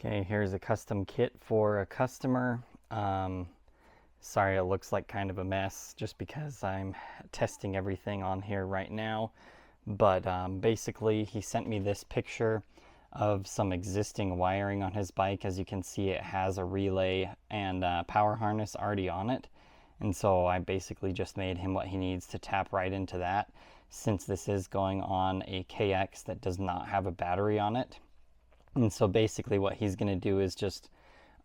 Okay, here's a custom kit for a customer. Sorry, it looks like kind of a mess just because I'm testing everything on here right now. But basically, he sent me this picture of some existing wiring on his bike. As you can see, it has a relay and power harness already on it. And so I basically just made him what he needs to tap right into that, since this is going on a KX that does not have a battery on it. And so basically what he's going to do is just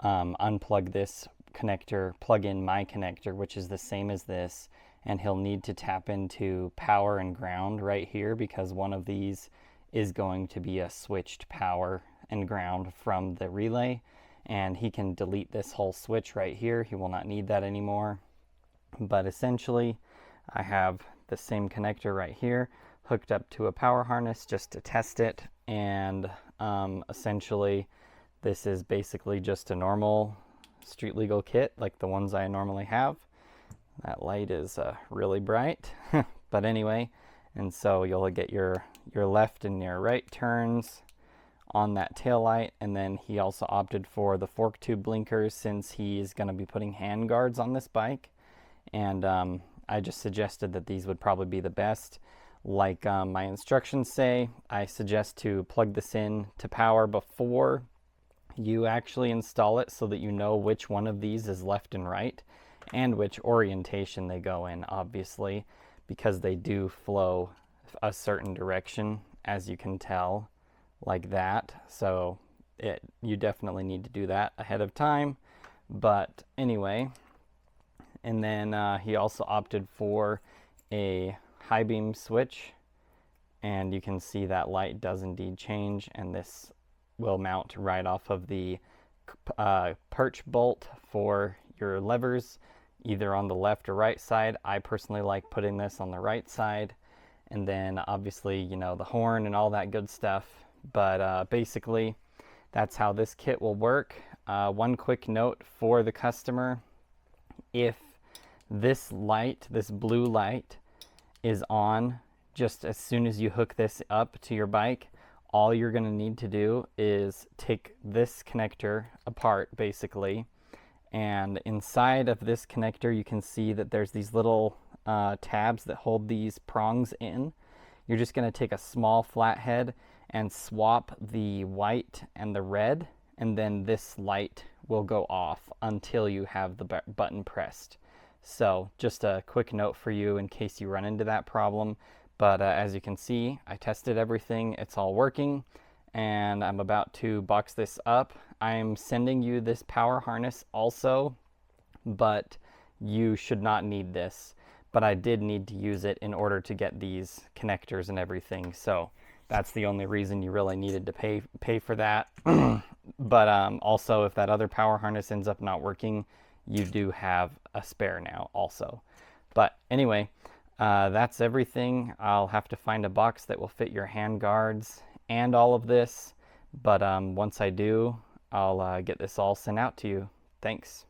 unplug this connector, plug in my connector, which is the same as this, and he'll need to tap into power and ground right here, because one of these is going to be a switched power and ground from the relay, and he can delete this whole switch right here. He will not need that anymore. But essentially I have the same connector right here hooked up to a power harness just to test it, and essentially this is basically just a normal street legal kit like the ones I normally have. That light is really bright. But anyway, and so you'll get your left and your right turns on that tail light, and then he also opted for the fork tube blinkers since he's going to be putting hand guards on this bike, and I just suggested that these would probably be the best. Like my instructions say, I suggest to plug this in to power before you actually install it, so that you know which one of these is left and right and which orientation they go in, obviously, because they do flow a certain direction, as you can tell, like that. So you definitely need to do that ahead of time. But anyway, and then he also opted for a high beam switch, and you can see that light does indeed change, and this will mount right off of the perch bolt for your levers, either on the left or right side. I personally like putting this on the right side, and then obviously, you know, the horn and all that good stuff. But basically that's how this kit will work. One quick note for the customer: if this light, this blue light, is on just as soon as you hook this up to your bike, all you're going to need to do is take this connector apart, basically, and inside of this connector you can see that there's these little tabs that hold these prongs in. You're just going to take a small flathead and swap the white and the red, and then this light will go off until you have the button pressed. So just a quick note for you in case you run into that problem. But as you can see, I tested everything. It's all working, and I'm about to box this up. I'm sending you this power harness also, but you should not need this. But I did need to use it in order to get these connectors and everything. So that's the only reason you really needed to pay for that. But also, if that other power harness ends up not working, you do have a spare now also. But anyway, that's everything. I'll have to find a box that will fit your hand guards and all of this. But once I do, I'll get this all sent out to you. Thanks.